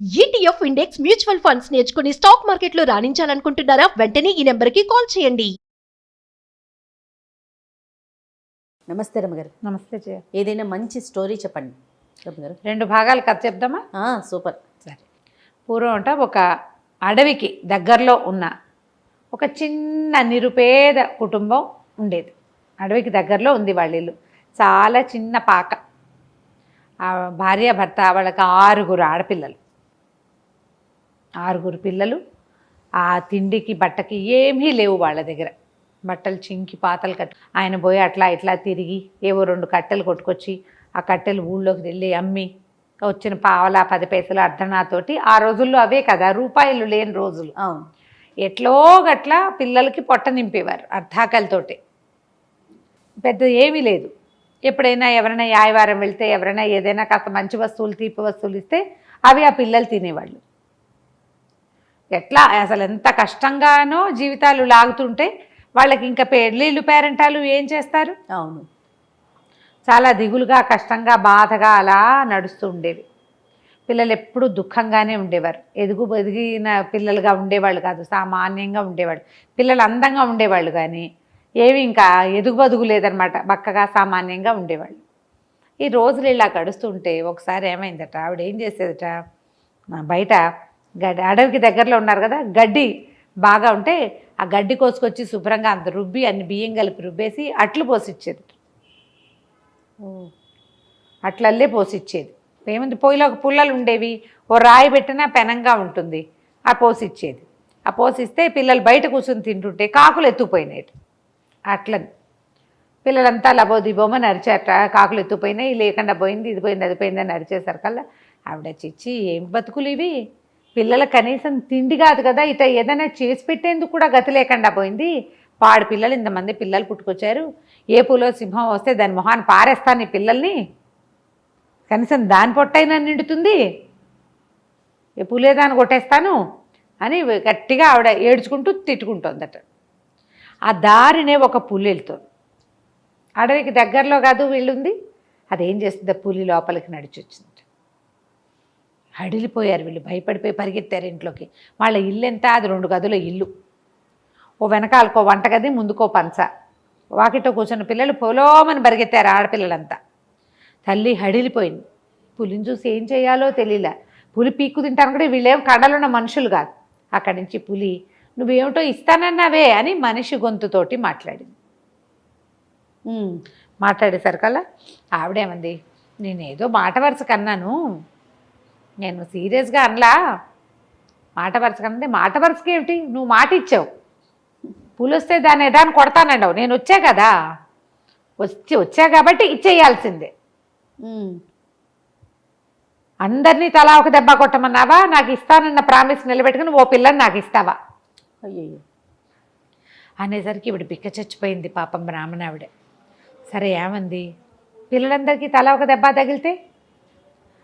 ETF index mutual funds నేర్చుకుని stock మార్కెట్లో రాణించాలనుకుంటున్నారా? వెంటనే ఈ నెంబర్కి కాల్ చేయండి. నమస్తే రమగారు. నమస్తే జయ. ఏదైనా మంచి స్టోరీ చెప్పండి రమగారు. 2 భాగాలు కథ చెప్దామా? సూపర్. సరే. పూర్వం అంట ఒక అడవికి దగ్గరలో ఉన్న ఒక చిన్న నిరుపేద కుటుంబం ఉండేది. అడవికి దగ్గరలో ఉంది వాళ్ళ ఇల్లు. చాలా చిన్న పాక. ఆ భార్య భర్త, వాళ్ళకి 6 ఆడపిల్లలు. 6 పిల్లలు. ఆ తిండికి బట్టకి ఏమీ లేవు వాళ్ళ దగ్గర. బట్టలు చింకి పాతలు కట్టు. ఆయన పోయి అట్లా ఇట్లా తిరిగి ఏవో 2 కట్టెలు కొట్టుకొచ్చి ఆ కట్టెలు ఊళ్ళోకి వెళ్ళి అమ్మి వచ్చిన పావలా 10 పైసలు అర్ధనాతోటి, ఆ రోజుల్లో అవే కదా రూపాయలు లేని రోజులు, ఎట్లో గట్లా పిల్లలకి పొట్ట నింపేవారు అర్ధాకలతోటి. పెద్ద ఏమీ లేదు. ఎప్పుడైనా ఎవరైనా యాయవారం వెళ్తే ఎవరైనా ఏదైనా కాస్త మంచి వస్తువులు తీపి వస్తువులు ఇస్తే అవి ఆ పిల్లలు తినేవాళ్ళు. ఎట్లా అసలు ఎంత కష్టంగానో జీవితాలు లాగుతుంటే వాళ్ళకి ఇంకా పెళ్ళిళ్ళు పేరెంటాలు ఏం చేస్తారు? అవును, చాలా దిగులుగా కష్టంగా బాధగా అలా నడుస్తూ ఉండేవి. పిల్లలు ఎప్పుడూ దుఃఖంగానే ఉండేవారు. ఎదిగిన పిల్లలుగా ఉండేవాళ్ళు కాదు, సామాన్యంగా ఉండేవాళ్ళు. పిల్లలు అందంగా ఉండేవాళ్ళు కానీ ఏమి ఇంకా ఎదుగుబదుగు లేదనమాట, బక్కగా సామాన్యంగా ఉండేవాళ్ళు. ఈ రోజులు ఇలా గడుస్తుంటే ఒకసారి ఏమైందట, ఆవిడ ఏం చేసేదట, బయట అడవికి దగ్గరలో ఉన్నారు కదా, గడ్డి బాగా ఉంటే ఆ గడ్డి కోసుకొచ్చి శుభ్రంగా అంత రుబ్బి అన్ని బియ్యం కలిపి రుబ్బేసి అట్లు పోసిచ్చేది. అట్లల్లే పోసిచ్చేది. ఏముంది, పొయ్యిలో పుల్లలు ఉండేవి, ఓ రాయి పెట్టినా పెనంగా ఉంటుంది, ఆ పోసిచ్చేది. ఆ పోసిస్తే పిల్లలు బయట కూర్చొని తింటుంటే కాకులు ఎత్తుకుపోయినాయి. అట్లని పిల్లలంతా లబోదిబోమని అరిచేట. కాకులు ఎత్తుకుపోయినాయి, లేకుండా పోయింది, ఇది పోయింది, అది పోయిందని అరిచేసరికల్లా ఆవిడ చిచ్చి ఏం బతుకులు ఇవి, పిల్లల కనీసం తిండి కాదు కదా, ఇట ఏదైనా చేసి పెట్టేందుకు కూడా గతి లేకుండా పోయింది. పాడు పిల్లలు, ఇంతమంది పిల్లలు పుట్టుకొచ్చారు, ఏ పూలో సింహం వస్తే దాని మొహాన్ని పారేస్తాను ఈ పిల్లల్ని, కనీసం దాని పొట్టైనా నిండుతుంది, ఏ పూలే దాన్ని కొట్టేస్తాను అని గట్టిగా ఆవిడ ఏడ్చుకుంటూ తిట్టుకుంటుందట. ఆ దారినే ఒక పులి వెళ్తుంది. అడవికి దగ్గరలో కాదు వీళ్ళుంది. అదేం చేస్తుంది, పులి లోపలికి నడిచి వచ్చింది. హడిలిపోయారు వీళ్ళు, భయపడిపోయి పరిగెత్తారు ఇంట్లోకి. వాళ్ళ ఇల్లు ఎంత, అది 2 గదుల ఇల్లు. ఓ వెనకాలకో వంటగది, ముందుకో పంచ. వాకిట్లో కూర్చున్న పిల్లలు పొలోమని పరిగెత్తారు ఆడపిల్లలంతా. తల్లి హడిలిపోయింది. పులిని చూసి ఏం చేయాలో తెలియలే. పులి పీక్కు తింటాను కూడా, వీళ్ళేం కడలున్న మనుషులు కాదు. అక్కడి నుంచి పులి నువ్వేమిటో ఇస్తానన్నావే అని మనిషి గొంతుతోటి మాట్లాడింది. మాట్లాడేసరికల్లా ఆవిడేమంది, నేనేదో మాట వరుస కన్నాను, నేను సీరియస్గా అనలా. మాట వరుసకనంటే మాట వరుసకి ఏమిటి, నువ్వు మాట ఇచ్చావు, పూలు వస్తే దాన్ని ఏదాన్ని కొడతానండవు, నేను వచ్చా కదా, వచ్చా కాబట్టి ఇచ్చేయాల్సిందే. అందరినీ తలా ఒక దెబ్బ కొట్టమన్నావా, నాకు ఇస్తానన్న ప్రామిస్ నిలబెట్టుకుని ఓ పిల్లని నాకు ఇస్తావా? అయ్యో అనేసరికి ఇవిడ బిక్క చచ్చిపోయింది పాపం బ్రాహ్మణ ఆవిడ. సరే ఏమంది, పిల్లలందరికీ తలా ఒక దెబ్బ తగిలితే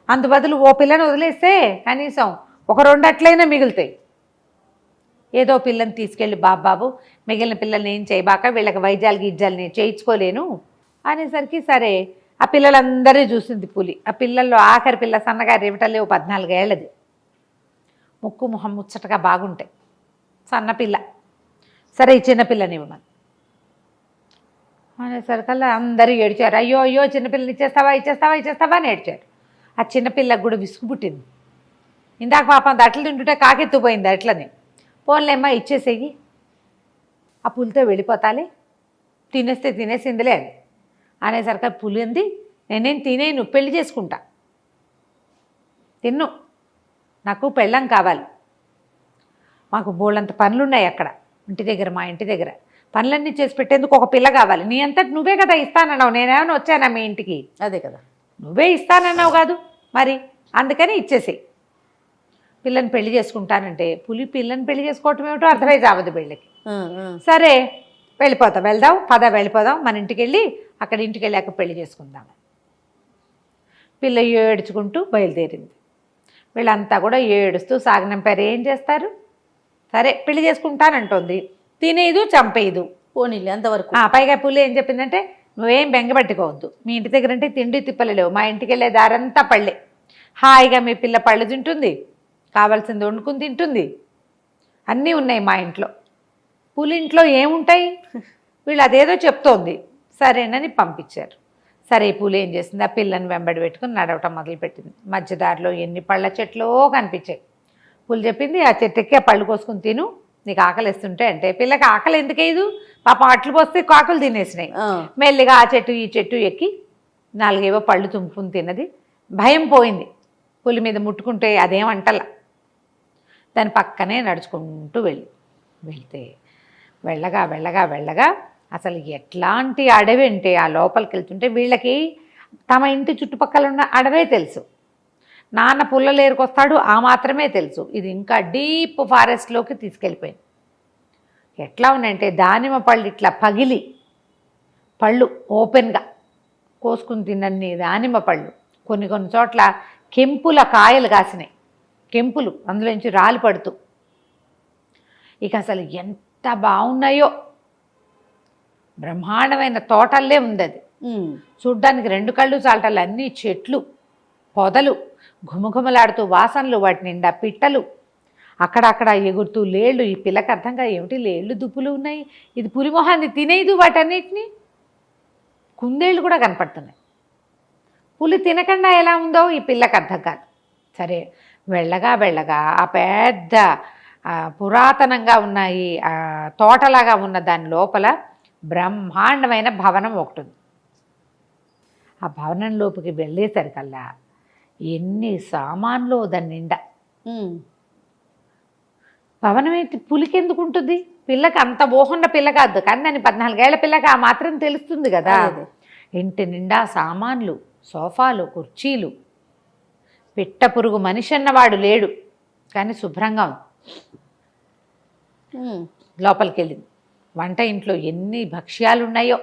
అందు బదులు ఓ పిల్లని వదిలేస్తే కనీసం ఒక 2 అట్లయినా మిగులుతాయి. ఏదో పిల్లని తీసుకెళ్ళి బాబాబు మిగిలిన పిల్లల్ని ఏం చేయబాక, వీళ్ళకి వైద్యాలు గిజ్జాలు నేను చేయించుకోలేను అనేసరికి సరే ఆ పిల్లలందరూ చూసింది పులి. ఆ పిల్లల్లో ఆఖరి పిల్ల సన్నగా రేవటలే 14 ఏళ్ళది, ముక్కు మొహం ముచ్చటగా బాగుంటాయి, సన్నపిల్ల. సరే ఈ చిన్నపిల్లని ఇవ్వమని అనేసరికల్లా అందరూ ఏడ్చారు. అయ్యో అయ్యో చిన్నపిల్లని ఇచ్చేస్తావా ఇచ్చేస్తావా ఇచ్చేస్తావా అని ఏడ్చారు. ఆ చిన్నపిల్లకు కూడా విసుగు పుట్టింది. ఇందాక పాపం అట్లు తింటుంటే కాకెత్తుపోయింది అట్లని. పోన్లేమ్మా ఇచ్చేసేయి, ఆ పులితో వెళ్ళిపోతాలి, తినేస్తే తినేసిందిలే అని అనేసరికి పులి అంది, నేనేం తినేను, పెళ్లి చేసుకుంటా, తిన్ను, నాకు పెళ్ళం కావాలి, మాకు బోళ్ళంత పనులున్నాయి అక్కడ ఇంటి దగ్గర, మా ఇంటి దగ్గర పనులన్నీ చేసి పెట్టేందుకు ఒక పిల్ల కావాలి, నీ అంతటి నువ్వే కదా ఇస్తానన్నావు, నేనేమైనా వచ్చానా మీ ఇంటికి? అదే కదా, నువ్వే ఇస్తానన్నావు కాదు మరి, అందుకని ఇచ్చేసేయి, పిల్లని పెళ్లి చేసుకుంటానంటే పులి పిల్లని పెళ్లి చేసుకోవటం ఏమిటో అర్థమై చావదు పెళ్ళికి. సరే వెళ్ళిపోతాం, వెళ్దాం పద వెళ్ళిపోదాం, మన ఇంటికి వెళ్ళి అక్కడ ఇంటికి వెళ్ళాక పెళ్లి చేసుకుందాం. పిల్ల ఏడ్చుకుంటూ బయలుదేరింది. వీళ్ళంతా కూడా ఏడుస్తూ సాగనంపారు. ఏం చేస్తారు, సరే పెళ్లి చేసుకుంటానంటోంది, తినేదు చంపేదు, పోనీళ్ళు అంతవరకు. పైగా పులి ఏం చెప్పిందంటే, నువ్వేం బెంగపెట్టుకోవద్దు, మీ ఇంటి దగ్గర అంటే తిండి తిప్పలు లేవు, మా ఇంటికి వెళ్ళే దారంతా పళ్ళే, హాయిగా మీ పిల్ల పళ్ళు తింటుంది, కావాల్సింది వండుకుని తింటుంది, అన్నీ ఉన్నాయి మా ఇంట్లో. పులి ఇంట్లో ఏముంటాయి? వీళ్ళు అదేదో చెప్తోంది, సరేనని పంపించారు. సరే పులి ఏం చేసింది, ఆ పిల్లని వెంబడి పెట్టుకుని నడవటం మొదలుపెట్టింది. మధ్యదారిలో ఎన్ని పళ్ళ చెట్లో కనిపించాయి. పులి చెప్పింది, ఆ చెట్టు ఎక్కి ఆ పళ్ళు కోసుకుని తిను, నీకు ఆకలిస్తుంటే. అంటే పిల్లకి ఆకలి ఎందుకేదు, పాపం అట్లు పోస్తే కాకులు తినేసినాయి. మెల్లిగా ఆ చెట్టు ఈ చెట్టు ఎక్కి 4 పళ్ళు తుంపుకుని తిన్నది. భయం పోయింది. పులి మీద ముట్టుకుంటే అదేమంటలా. దాని పక్కనే నడుచుకుంటూ వెళ్తే వెళ్ళగా వెళ్ళగా వెళ్ళగా అసలు ఎట్లాంటి అడవి అంటే, ఆ లోపలికి వెళ్తుంటే వీళ్ళకి తమ ఇంటి చుట్టుపక్కల ఉన్న అడవే తెలుసు. నాన్న పుల్లలు ఏరుకొస్తాడు ఆ మాత్రమే తెలుసు. ఇది ఇంకా డీప్ ఫారెస్ట్లోకి తీసుకెళ్ళిపోయింది. ఎట్లా ఉన్నాయంటే దానిమ్మ పళ్ళు ఇట్లా పగిలి, పళ్ళు ఓపెన్గా కోసుకుని తిన్నన్ని దానిమ్మ పళ్ళు. కొన్ని చోట్ల కెంపుల కాయలు కాసినాయి, కెంపులు అందులోంచి రాలి పడుతూ. ఇక అసలు ఎంత బాగున్నాయో, బ్రహ్మాండమైన తోటల్లే ఉంది అది. చూడ్డానికి 2 కళ్ళు చాలటాలు. అన్నీ చెట్లు, పొదలు, ఘుమఘుమలాడుతూ వాసనలు, వాటి నిండా పిట్టలు, అక్కడక్కడ ఎగురుతూ లేళ్ళు. ఈ పిల్లకి అర్థంగా ఏమిటి లేళ్ళు దుప్పులు ఉన్నాయి, ఇది పులిమొహాన్ని తినేదు వాటన్నిటినీ. కుందేళ్ళు కూడా కనపడుతున్నాయి. పులి తినకుండా ఎలా ఉందో ఈ పిల్లకి అర్థం కాదు. సరే వెళ్ళగా వెళ్ళగా ఆ పెద్ద పురాతనంగా ఉన్నాయి తోటలాగా ఉన్న దాని లోపల బ్రహ్మాండమైన భవనం ఒకటి ఉంది. ఆ భవనంలోకి వెళ్ళేసరికల్లా ఎన్ని సామాన్లు దాని నిండా. భవనం ఏంటి, పులికి ఎందుకు ఉంటుంది? పిల్లకి అంత ఊహన్న పిల్ల కాదు, కానీ దాని 14 ఏళ్ల పిల్లకి ఆ మాత్రం తెలుస్తుంది కదా. ఇంటి నిండా సామాన్లు, సోఫాలు, కుర్చీలు. పిట్ట పురుగు మనిషి అన్నవాడు లేడు, కానీ శుభ్రంగా ఉంది. లోపలికి వెళ్ళింది. వంట ఇంట్లో ఎన్ని భక్ష్యాలు ఉన్నాయో.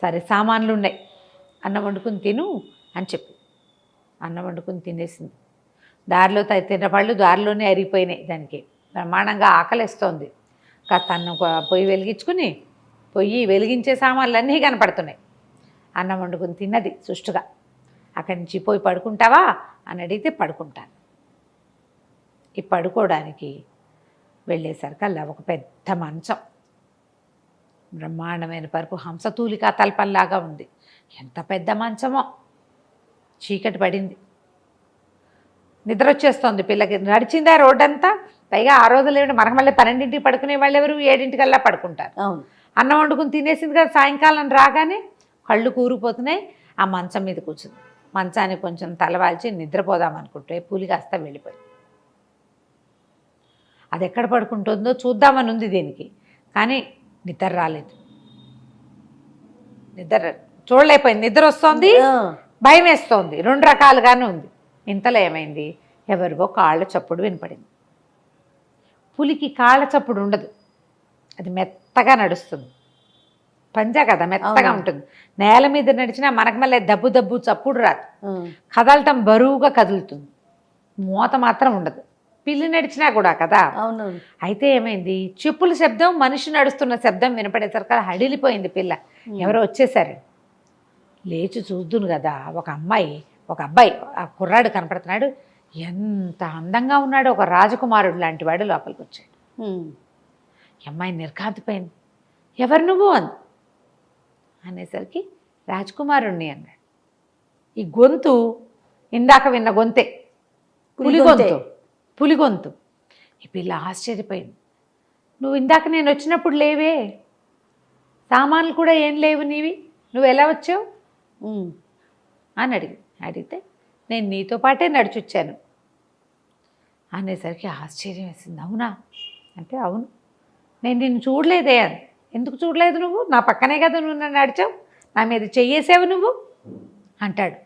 సరే సామాన్లు ఉన్నాయి, అన్నం వండుకుని తిను అని చెప్పి అన్నం వండుకుని తినేసింది. దారిలో తిన్న పళ్ళు దారిలోనే అరిగిపోయినాయి. దానికి బ్రహ్మాండంగా ఆకలిస్తోంది. కాస్త అన్నం పొయ్యి వెలిగించుకుని, పొయ్యి వెలిగించే సామాన్లు అన్నీ కనపడుతున్నాయి. అన్నం వండుకుని తిన్నది సుష్టుగా. అక్కడి నుంచి పోయి పడుకుంటావా అని అడిగితే పడుకుంటాను. ఈ పడుకోవడానికి వెళ్ళేసరికల్లా ఒక పెద్ద మంచం, బ్రహ్మాండమైన పరుపు, హంసతూలికా తల్పంలాగా ఉంది. ఎంత పెద్ద మంచమో. చీకటి పడింది, నిద్ర వచ్చేస్తోంది పిల్లకి. నడిచిందా రోడ్డంతా. పైగా ఆ రోజులు మనకు మళ్ళీ 12ంటికి పడుకునే వాళ్ళు ఎవరు, 7ంటికల్లా పడుకుంటారు. అవును. అన్నం వండుకుని తినేసింది కదా. సాయంకాలం రాగానే కళ్ళు కూరిపోతున్నాయి. ఆ మంచం మీద కూర్చుంది. మంచానికి కొంచెం తలవాల్చి నిద్రపోదామనుకుంటే పులి కాస్త వెళ్ళిపోయింది. అది ఎక్కడ పడుకుంటుందో చూద్దామని ఉంది దీనికి, కానీ నిద్ర రాలేదు. నిద్ర చూడలేకపోయింది. నిద్ర వస్తోంది, భయం వేస్తోంది, 2 రకాలుగానే ఉంది. ఇంతలో ఏమైంది, ఎవరివో కాళ్ళ చప్పుడు వినపడింది. పులికి కాళ్ళ చప్పుడు ఉండదు, అది మెత్తగా నడుస్తుంది. పంజా కదా, మెత్తగా ఉంటుంది. నేల మీద నడిచినా మనకు మళ్ళీ దబ్బు దబ్బు చప్పుడు రాదు. కదలటం బరువుగా కదులుతుంది, మూత మాత్రం ఉండదు. పిల్లి నడిచినా కూడా కదా. అవునవును. అయితే ఏమైంది, చెప్పుల శబ్దం, మనిషి నడుస్తున్న శబ్దం వినపడేసరికి హడిలిపోయింది పిల్ల. ఎవరో వచ్చేసారు. లేచి చూద్దును కదా, ఒక అబ్బాయి ఆ కుర్రాడు కనపడుతున్నాడు. ఎంత అందంగా ఉన్నాడు, ఒక రాజకుమారుడు లాంటి వాడు లోపలికి వచ్చాడు. అమ్మాయి నిర్ఘాంతపోయింది. ఎవరు నువ్వు అనేసరికి రాజకుమారుణ్ణి అన్నాడు. ఈ గొంతు ఇందాక విన్న గొంతే, పులి గొంతు. ఈ పిల్ల ఆశ్చర్యపోయింది. నువ్వు ఇందాక నేను వచ్చినప్పుడు లేవే, సామాన్లు కూడా ఏం లేవు నీవి, నువ్వు ఎలా వచ్చావు అని అడిగితే నేను నీతో పాటే నడిచొచ్చాను అనేసరికి ఆశ్చర్యం వేసింది. అవునా అంటే అవును, నేను నిన్ను చూడలేదే అని. ఎందుకు చూడలేదు నువ్వు, నా పక్కనే కదా నువ్వు నన్ను నడిచావు, నా మీద చెయ్యేసావు నువ్వు అంటాడు.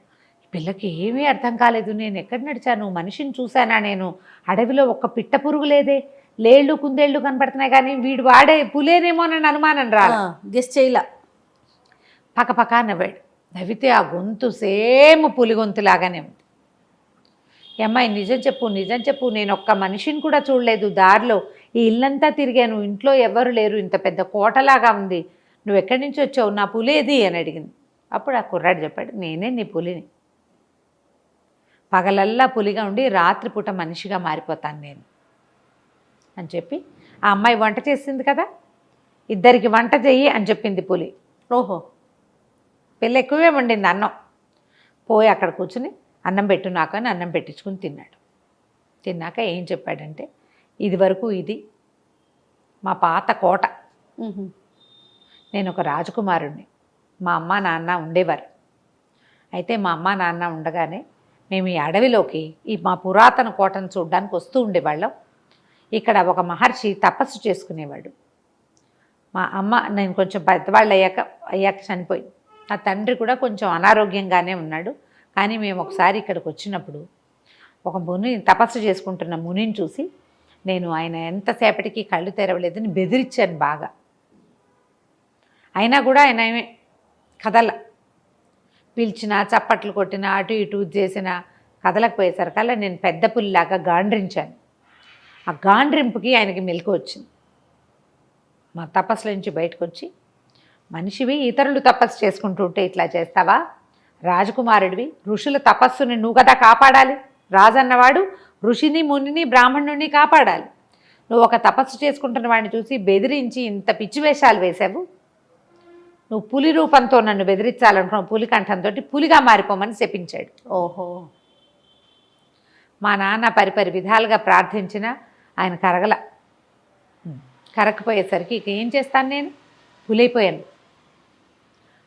పిల్లకి ఏమీ అర్థం కాలేదు. నేను ఎక్కడ నడిచాను, మనిషిని చూశానా నేను, అడవిలో ఒక్క పిట్ట పురుగు లేదే, లేళ్ళు కుందేళ్ళు కనపడుతున్నాయి, కానీ వీడు వాడే పులేనేమో అని అనుమానం రాలా. గెస్ చేయలా. పక్కపక్క నవ్వాడు. నవ్వితే ఆ గొంతు సేమ్ పులి గొంతులాగానే ఉంది. ఈ అమ్మాయి నిజం చెప్పు, నేను ఒక్క మనిషిని కూడా చూడలేదు, దారిలో ఈ ఇల్లంతా తిరిగాను, ఇంట్లో ఎవరు లేరు, ఇంత పెద్ద కోటలాగా ఉంది, నువ్వు ఎక్కడి నుంచి వచ్చావు, నా పులేది అని అడిగింది. అప్పుడు ఆ కుర్రాడు చెప్పాడు, నేనే నీ పులిని. పగలల్లా పులిగా ఉండి రాత్రిపూట మనిషిగా మారిపోతాను నేను అని చెప్పి ఆ అమ్మాయి వంట చేసింది కదా, ఇద్దరికి వంట చెయ్యి అని చెప్పింది పులి. ఓహో. పిల్ల ఎక్కువే వండింది అన్నం. పోయి అక్కడ కూర్చుని అన్నం పెట్టు నాకు అని అన్నం పెట్టించుకుని తిన్నాడు. తిన్నాక ఏం చెప్పాడంటే, ఇది వరకు ఇది మా పాత కోట, ఉహు. నేను ఒక రాజకుమారుణ్ణి, మా అమ్మ నాన్న ఉండేవారు. అయితే మా అమ్మ నాన్న ఉండగానే మేము ఈ అడవిలోకి ఈ మా పురాతన కోటను చూడడానికి వస్తూ ఉండేవాళ్ళం. ఇక్కడ ఒక మహర్షి తపస్సు చేసుకునేవాడు. మా అమ్మ నేను కొంచెం పెద్దవాళ్ళు అయ్యాక చనిపోయింది. నా తండ్రి కూడా కొంచెం అనారోగ్యంగానే ఉన్నాడు. కానీ మేము ఒకసారి ఇక్కడికి వచ్చినప్పుడు ఒక ముని తపస్సు చేసుకుంటున్న మునిని చూసి నేను ఆయన ఎంతసేపటికి కళ్ళు తెరవలేదని బెదిరించాను బాగా. అయినా కూడా ఆయన ఏమే కదల, పిలిచినా చప్పట్లు కొట్టినా అటు ఇటు చేసిన కదలకపోయేసరికల్లా నేను పెద్ద పుల్లిలాగా గాండ్రించాను. ఆ గాండ్రింపుకి ఆయనకి మెలకు వచ్చింది. మా తపస్సుల నుంచి బయటకు వచ్చి, మనిషివి ఇతరులు తపస్సు చేసుకుంటూ ఉంటే ఇట్లా చేస్తావా? రాజకుమారుడివి, ఋషుల తపస్సుని నువ్వు కదా కాపాడాలి. రాజన్నవాడు ఋషిని మునిని బ్రాహ్మణుని కాపాడాలి. నువ్వు ఒక తపస్సు చేసుకుంటున్న వాడిని చూసి బెదిరించి ఇంత పిచ్చి వేషాలు వేశావు. నువ్వు పులి రూపంతో నన్ను బెదిరించాలనుకున్నావు, పులి కంఠంతో పులిగా మారిపోమని శపించాడు. ఓహో. మా నాన్న పరిపరి విధాలుగా ప్రార్థించినా ఆయన కరగకపోయేసరికి ఇక ఏం చేస్తాను, నేను పులైపోయాను.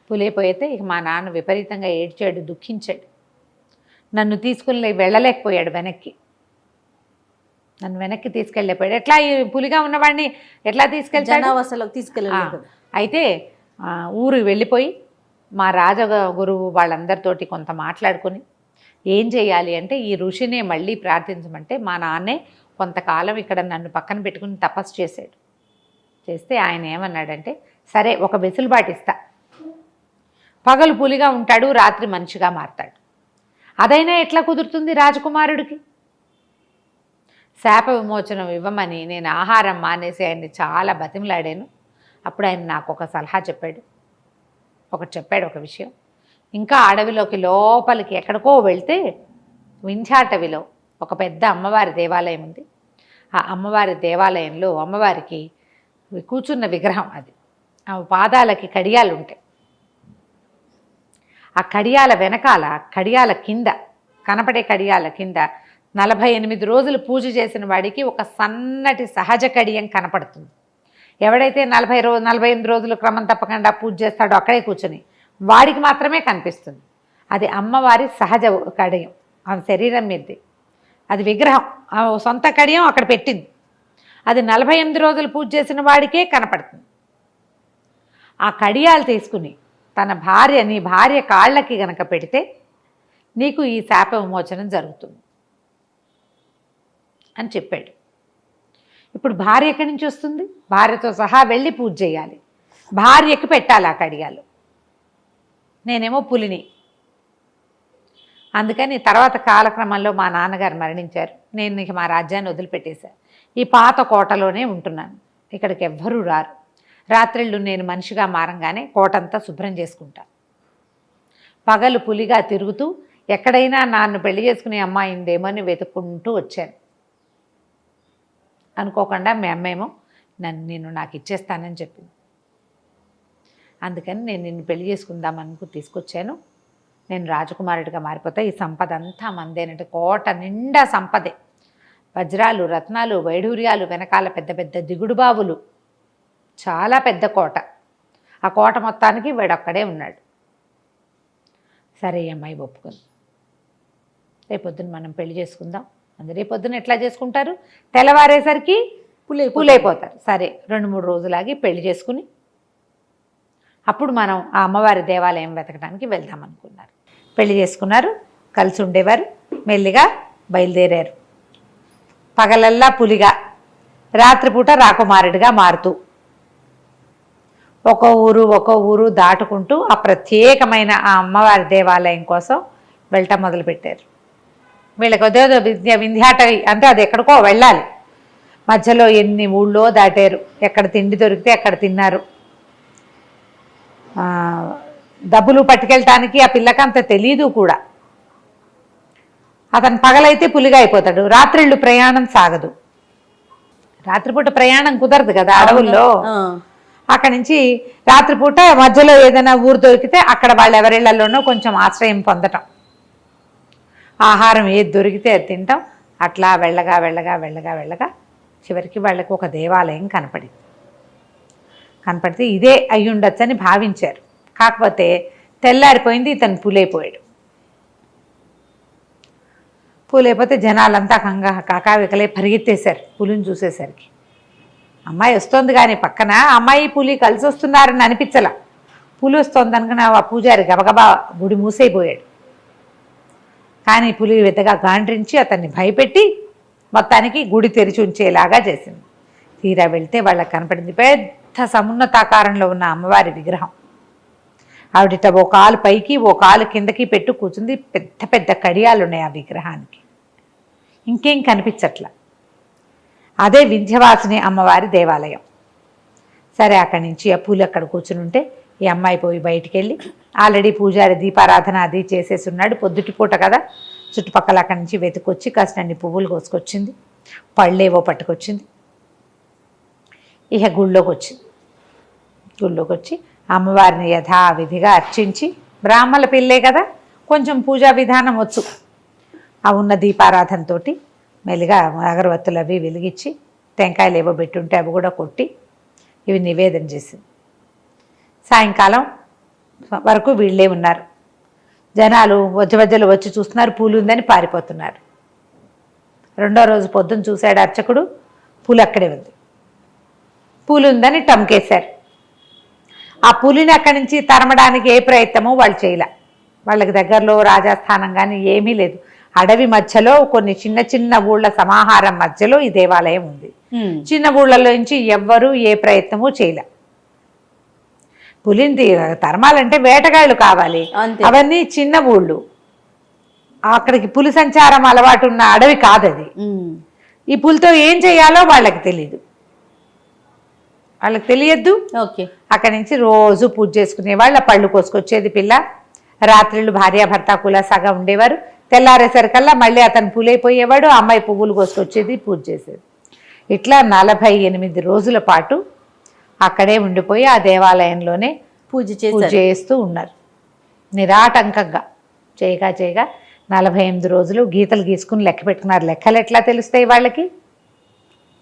పులైపోయితే ఇక మా నాన్న విపరీతంగా ఏడ్చాడు, దుఃఖించాడు. నన్ను తీసుకుని వెళ్ళలేకపోయాడు వెనక్కి. నన్ను వెనక్కి తీసుకెళ్ళలేకపోయాడు. ఎట్లా ఈ పులిగా ఉన్నవాడిని ఎట్లా తీసుకెళ్తాడు? జనావాసలోకి తీసుకెళ్ళలేదు. అయితే ఊరికి వెళ్ళిపోయి మా రాజగురువు వాళ్ళందరితోటి కొంత మాట్లాడుకొని ఏం చేయాలి అంటే, ఈ ఋషినే మళ్ళీ ప్రార్థించమంటే మా నాన్నే కొంతకాలం ఇక్కడ నన్ను పక్కన పెట్టుకుని తపస్సు చేశాడు. చేస్తే ఆయన ఏమన్నాడంటే, సరే ఒక వెసులుబాటు ఇస్తా, పగలు పులిగా ఉంటాడు, రాత్రి మనిషిగా మారతాడు. అదైనా ఎట్లా కుదురుతుంది రాజకుమారుడికి? శాప విమోచనం ఇవ్వమని నేను ఆహారం మానేసి ఆయన్ని చాలా బతిమలాడాను. అప్పుడు ఆయన నాకు ఒక సలహా చెప్పాడు. ఒక విషయం. ఇంకా అడవిలోకి లోపలికి ఎక్కడికో వెళ్తే వింధ్యాటవిలో ఒక పెద్ద అమ్మవారి దేవాలయం ఉంది. ఆ అమ్మవారి దేవాలయంలో అమ్మవారికి కూర్చున్న విగ్రహం అది. ఆ పాదాలకి కడియాలు ఉంటాయి. ఆ కడియాల వెనకాల, కడియాల కింద, కనపడే కడియాల కింద 48 రోజులు పూజ చేసిన వాడికి ఒక సన్నటి సహజ కడియం కనపడుతుంది. ఎవడైతే 48 రోజులు క్రమం తప్పకుండా పూజ చేస్తాడో అక్కడే కూర్చొని వాడికి మాత్రమే కనిపిస్తుంది. అది అమ్మవారి సహజ కడియం, ఆమె శరీరం మీదది. అది విగ్రహం, సొంత కడియం అక్కడ పెట్టింది. అది 48 రోజులు పూజ చేసిన వాడికే కనపడుతుంది. ఆ కడియాలు తీసుకుని నీ భార్య కాళ్ళకి గనక పెడితే నీకు ఈ శాప విమోచనం జరుగుతుంది అని చెప్పాడు. ఇప్పుడు భార్య ఎక్కడి నుంచి వస్తుంది? భార్యతో సహా వెళ్ళి పూజ చేయాలి, భార్యకి పెట్టాలి ఆ కడియాలు. నేనేమో పులిని. అందుకని తర్వాత కాలక్రమంలో మా నాన్నగారు మరణించారు. నేను ఇక మా రాజ్యాన్ని వదిలిపెట్టేశాను. ఈ పాత కోటలోనే ఉంటున్నాను. ఇక్కడికి ఎవ్వరూ రారు. రాత్రిళ్ళు నేను మనిషిగా మారంగానే కోటంతా శుభ్రం చేసుకుంటాను. పగలు పులిగా తిరుగుతూ ఎక్కడైనా నన్ను పెళ్లి చేసుకునే అమ్మాయి ఉందేమో అని వెతుక్కుంటూ వచ్చాను. అనుకోకుండా మీ అమ్మేమో నేను నాకు ఇచ్చేస్తానని చెప్పింది. అందుకని నేను నిన్ను పెళ్లి చేసుకుందామనుకు తీసుకొచ్చాను. నేను రాజకుమారుడిగా మారిపోతా, ఈ సంపద అంతా మందేనంటే కోట నిండా సంపదే. వజ్రాలు, రత్నాలు, వైఢూర్యాలు, వెనకాల పెద్ద పెద్ద దిగుడుబావులు, చాలా పెద్ద కోట. ఆ కోట మొత్తానికి వీడొక్కడే ఉన్నాడు. సరే అమ్మాయి ఒప్పుకుంది. రేపొద్దున మనం పెళ్లి చేసుకుందాం. అందుకే రేపొద్దున ఎట్లా చేసుకుంటారు? తెల్లవారేసరికి పులైపోతారు. సరే 2-3 రోజులాగి పెళ్లి చేసుకుని అప్పుడు మనం ఆ అమ్మవారి దేవాలయం వెతకడానికి వెళ్దాం అనుకున్నారు. పెళ్లి చేసుకున్నారు, కలిసి ఉండేవారు. మెల్లిగా బయలుదేరారు. పగలల్లా పులిగా, రాత్రిపూట రాకుమారుడిగా మారుతూ ఒక్కో ఊరు దాటుకుంటూ ఆ ప్రత్యేకమైన ఆ అమ్మవారి దేవాలయం కోసం వెళ్ళటం మొదలుపెట్టారు. వీళ్ళకి అదేదో వింధ్యాటవి అంటే అది ఎక్కడికో వెళ్ళాలి. మధ్యలో ఎన్ని ఊళ్ళో దాటారు. ఎక్కడ తిండి దొరికితే అక్కడ తిన్నారు. డబ్బులు పట్టుకెళ్ళటానికి ఆ పిల్లకి అంత తెలీదు కూడా. అతను పగలైతే పులిగా అయిపోతాడు, రాత్రిళ్ళు ప్రయాణం సాగదు. రాత్రిపూట ప్రయాణం కుదరదు కదా అడవుల్లో. ఆ. అక్కడి నుంచి రాత్రిపూట మధ్యలో ఏదైనా ఊరు దొరికితే అక్కడ వాళ్ళ ఎవరిళ్లలోనో కొంచెం ఆశ్రయం పొందటం, ఆహారం ఏది దొరికితే అది తింటాం. అట్లా వెళ్ళగా వెళ్ళగా వెళ్ళగా వెళ్ళగా చివరికి వాళ్ళకి ఒక దేవాలయం కనపడితే ఇదే అయి ఉండొచ్చని భావించారు. కాకపోతే తెల్లారిపోయింది, ఇతను పూలైపోయాడు. పూలైపోతే జనాలంతా కాకావికలే పరిగెత్తేశారు పులిని చూసేసరికి. అమ్మాయి వస్తుంది కానీ పక్కన అమ్మాయి పులి కలిసి వస్తున్నారని అనిపించలా. పులి వస్తుంది అనుకున్న ఆ పూజారి గబగబా గుడి మూసైపోయాడు. కానీ పులి వెతగా గాండ్రించి అతన్ని భయపెట్టి మొత్తానికి గుడి తెరిచి ఉంచేలాగా చేసింది. తీరా వెళ్తే వాళ్ళకి కనపడింది పెద్ద సమున్నతాకారంలో ఉన్న అమ్మవారి విగ్రహం. ఆవిడట ఓ కాలు పైకి ఓ కాలు కిందకి పెట్టు కూర్చుంది. పెద్ద పెద్ద కడియాలు ఉన్నాయి ఆ విగ్రహానికి, ఇంకేం కనిపించట్లా. అదే వింధ్యవాసిని అమ్మవారి దేవాలయం. సరే అక్కడి నుంచి ఆ పూలు అక్కడ కూర్చుని ఉంటే ఈ అమ్మాయి పోయి బయటికి వెళ్ళి ఆల్రెడీ పూజారి దీపారాధన అది చేసేసి ఉన్నాడు. పొద్దుటిపూట కదా, చుట్టుపక్కల అక్కడి నుంచి వెతుకొచ్చి కాసినన్ని పువ్వులు కోసుకొచ్చింది, పళ్ళేవో పట్టుకొచ్చింది. ఇక గుళ్ళోకి వచ్చి అమ్మవారిని యథావిధిగా అర్చించి, బ్రాహ్మణ పిల్లే కదా కొంచెం పూజా విధానం వచ్చు, ఆ ఉన్న దీపారాధనతో మెల్లిగా అగరవత్తులు అవి వెలిగించి టెంకాయలు ఏవో పెట్టుంటే అవి కూడా కొట్టి ఇవి నివేదన చేసింది. సాయంకాలం వరకు వీళ్ళే ఉన్నారు. జనాలు వజ్జలు వచ్చి చూస్తున్నారు, పూలు ఉందని పారిపోతున్నారు. రెండో రోజు పొద్దున్న చూశాడు అర్చకుడు, పూలు అక్కడే ఉంది. పూలు ఉందని టమ్కేశారు. ఆ పులిని అక్కడి నుంచి తరమడానికి ఏ ప్రయత్నమో వాళ్ళు చేయలే. వాళ్ళకి దగ్గరలో రాజాస్థానం కానీ ఏమీ లేదు. అడవి మధ్యలో కొన్ని చిన్న చిన్న ఊళ్ళ సమాహారం మధ్యలో ఈ దేవాలయం ఉంది. చిన్న ఊళ్ళలో నుంచి ఎవ్వరూ ఏ ప్రయత్నమూ చేయలే. పులిని తరమాలంటే వేటగాళ్ళు కావాలి, అవన్నీ చిన్న ఊళ్ళు. అక్కడికి పులి సంచారం అలవాటు ఉన్న అడవి కాదది. ఈ పులితో ఏం చేయాలో వాళ్ళకి తెలియదు, వాళ్ళకి తెలియద్దు. అక్కడి నుంచి రోజు పూజ చేసుకునే వాళ్ళు. పళ్ళు కోసుకొచ్చేది పిల్ల. రాత్రిళ్ళు భార్యాభర్త కులాసాగా ఉండేవారు. తెల్లారేసరికల్లా మళ్ళీ అతను పూలైపోయేవాడు, అమ్మాయి పువ్వులు కోసుకొచ్చేది, పూజ చేసేది. ఇట్లా 48 రోజుల పాటు అక్కడే ఉండిపోయి ఆ దేవాలయంలోనే పూజ చేస్తూ ఉన్నారు నిరాటంకంగా. చేయగా 48 రోజులు గీతలు గీసుకుని లెక్క పెట్టుకున్నారు. లెక్కలు ఎట్లా తెలుస్తాయి వాళ్ళకి?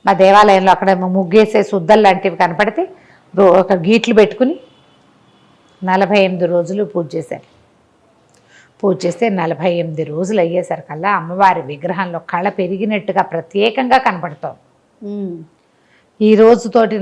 మా దేవాలయంలో అక్కడ ముగ్గేసే శుద్ధలు లాంటివి కనపడితే ఒక గీట్లు పెట్టుకుని 48 రోజులు పూజ చేశారు. పూజ చేస్తే 48 రోజులు అయ్యేసరికల్లా అమ్మవారి విగ్రహంలో కళ పెరిగినట్టుగా ప్రత్యేకంగా కనపడుతోంది. ఈ రోజుతోటి